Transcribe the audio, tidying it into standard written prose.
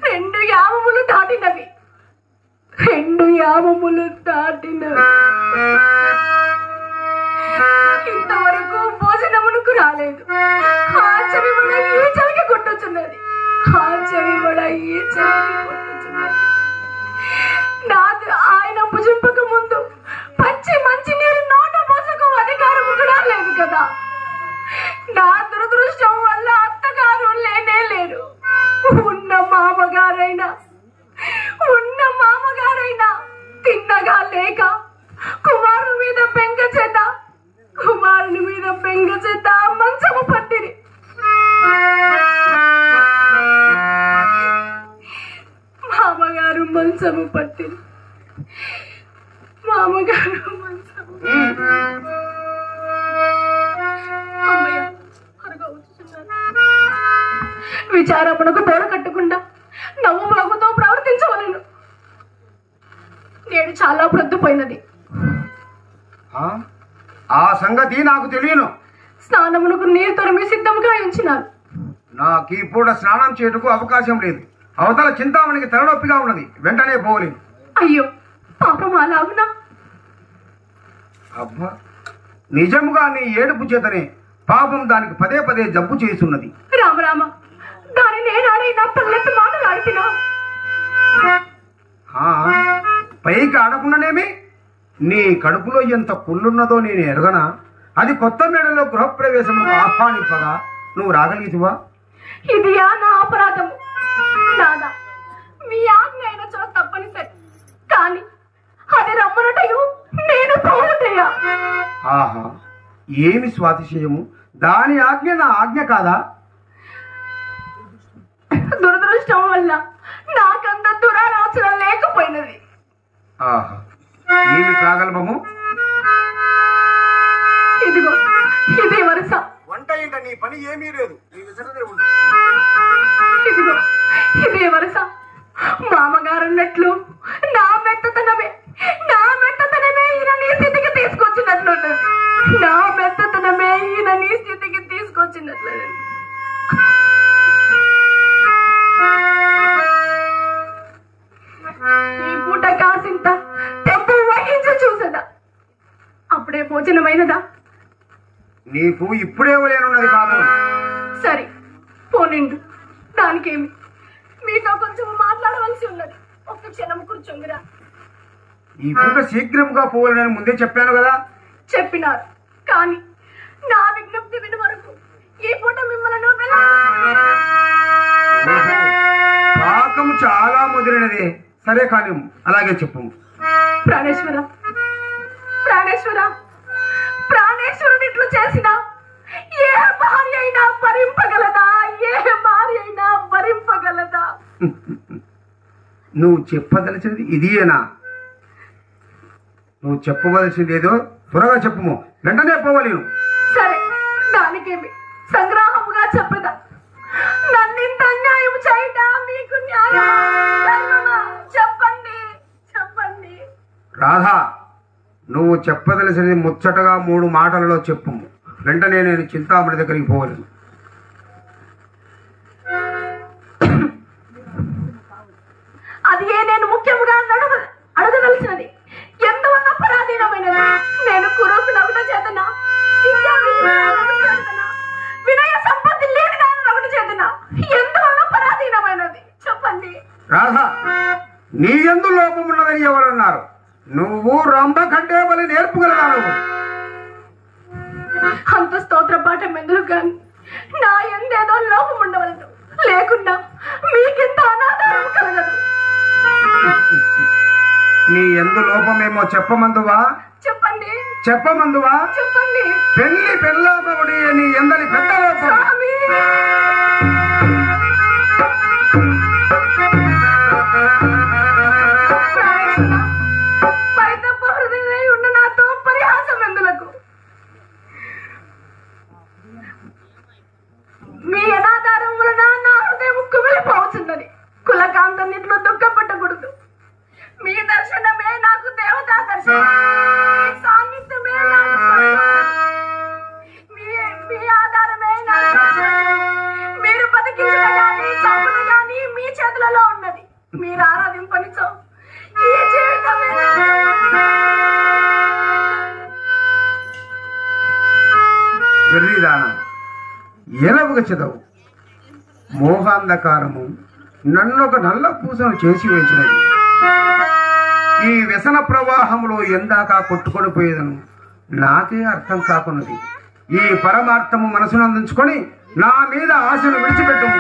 2 యామములు దాటినవి. 2 యామములు దాటినవి. ఇంతవరకు భోజనమునకు రాలేదు. ఆ చెవి కూడా ఈ చెవికి కొట్టుచున్నది. ఆ చెవి కూడా ఈ చెవికి కొట్టుచున్నది. నాది ఆయన భుజింపక ముందు పచ్చి మంచి నీరు నోట పోసకు అధికారము కూడా లేదు కదా. నా దురదృష్టం వల్ల అత్తగారు లేనే లేరు. ఉన్న మామగారైనా తిన్నగా లేక కుమారుని మీద పెంగ చేత మంచము పట్టిరి. మామగారు మంచము పట్టిరి. విచారమునకు తోడ కట్టకుండా నవ్వు బాగుతో ప్రవర్తించవలను. నేడు చాలా ప్రొద్దుపోయినది. ఆ సంగతి నాకు తెలియను. స్నానమునకు నీరు తొడిమి సిద్ధంగా ఉంచినాను. నాకు ఇప్పుడు స్నానం చేయటకు అవకాశం లేదు. అవతల చింతామణికి తలనొప్పిగా ఉన్నది. వెంటనే పోలేదు. అయ్యో పాపం అలాగునా? అబ్బా, నిజముగా నీ ఏడుపు చేతనే పాపం దానికి పదే పదే జబ్బు చేస్తున్నది. రామరామ, దాని నేనాడైనా తల్లెత్తి మాటలాడుతున్నా. పైకి ఆడకుండానేమి నీ కడుపులో ఎంత కుళ్ళున్నదో నేను ఎరగనా? అది కొత్త మేడలో గృహప్రవేశంలో ఆహ్వానింపగా నువ్వు రాగలిగితివా? ఇది నా అపరాధము. నాదా మీ ఆజ్ఞ అయిన చోట తప్పనిసరి. కానీ అది రమ్మనటయు నేను పోవుటయా? ఆహా, ఏమి స్వాతిశయము! దాని ఆజ్ఞ నా ఆజ్ఞ కాదా? దురదృష్టం వల్ల నాకంత దురాలోచన లేకపోయినది. ఆహా, ఏమి ప్రాగల్భము! ఇదిగో ఇదే వరుస. వంట ఇంట నీ పని ఏమీ లేదు. ఇదిగో ఇదే వరుస. మామగారున్నట్లు నా మెత్తతనమే ఈయన నీ స్థితికి తీసుకొచ్చినట్లున్నది. ఈ పూట కాసింత తెప్పు వహించి చూసదా? అప్పుడే భోజనమైనదా? నీకు ఇప్పుడే లేనున్నది కాదు. సరే పోనిండు. దానికేమి? మీతో కొంచెం మాట్లాడవలసి ఉన్నది. ఒక్క క్షణం కూర్చోంగిరా. ఈ పూట శీఘ్రంగా పోవాలని ముందే చెప్పాను కదా. చెప్పినారు, కానీ నా విజ్ఞప్తి విని వరకు ఈ పూట మిమ్మల్ని పాకం చాలా ముదిరినదే. సరే కానీ అలాగే చెప్పు. ప్రాణేశ్వరుని ఇట్లు చేసిన ఏ భార్య అయినా భరింపగలదా? నువ్వు చెప్పదలిచింది ఇదేనా? నువ్వు చెప్పవలసింది ఏదో త్వరగా చెప్పుము. వెంటనే పోవలేను. సరే దానికేమి? సంగ్రహముగా చెప్పదా? నన్నింత అన్యాయం చేయట మీకు న్యాయమా? చెప్పండి. రాధా, నువ్వు చెప్పదలసినది ముచ్చటగా 3 మాటలలో చెప్పు. వెంటనే నేను చింతామణి దగ్గరికి పోవలేను. అది నేను ముఖ్యముగా అడగదలసినది. ఎందువల్ల పరాధీనమైనది? నేను కురూపి నగుట చేతనా? వినయ సంపత్తి లేని దాని నగుట చేతనా? ఎందువల్ల పరాధీనమైనది? చెప్పండి. రాధా, నీ యందు లోపమున్నదని ఎవరన్నారు? నువ్వు రంభ కంటే బలి నేర్పుగలదాను. అంత స్తోత్ర పాఠం ఎందుకు కానీ నా ఎందేదో లోపం ఉండవలను. లేకుండా మీకెంత అనాధారం కలగదు. నీ ఎందు లోపమేమో చెప్పమందువా? చెప్పండి. పెళ్లి పెళ్ళాపడి నీ ఎందరి పెద్ద లోపం. ఉన్న నాతో పరిహాసం ఎందులకు? మీ యథాధారం వలన నా హృదయం కుమిలిపోతున్నది. కులకాంతన్నిట్లో దుఃఖపట్టకూడదు. మీ దర్శనమే నాకు దేవతా దర్శనం. సాన్నిధ్యమే నాకు మీ ఆధారమే నాకు మీరు ఆరాధింపనిచో ఈ జీవితమే వెర్రిదానం ఎలవుగా చదవు. మోహాంధకారము నన్నొక నల్ల పూసను చేసి వేసినది. ఈ వ్యసన ప్రవాహంలో ఎందాకా కొట్టుకొని పోయేదను నాకే అర్థం కాకున్నది. ఈ పరమార్థము మనసును అందించుకొని నా మీద ఆశను విడిచిపెట్టుము.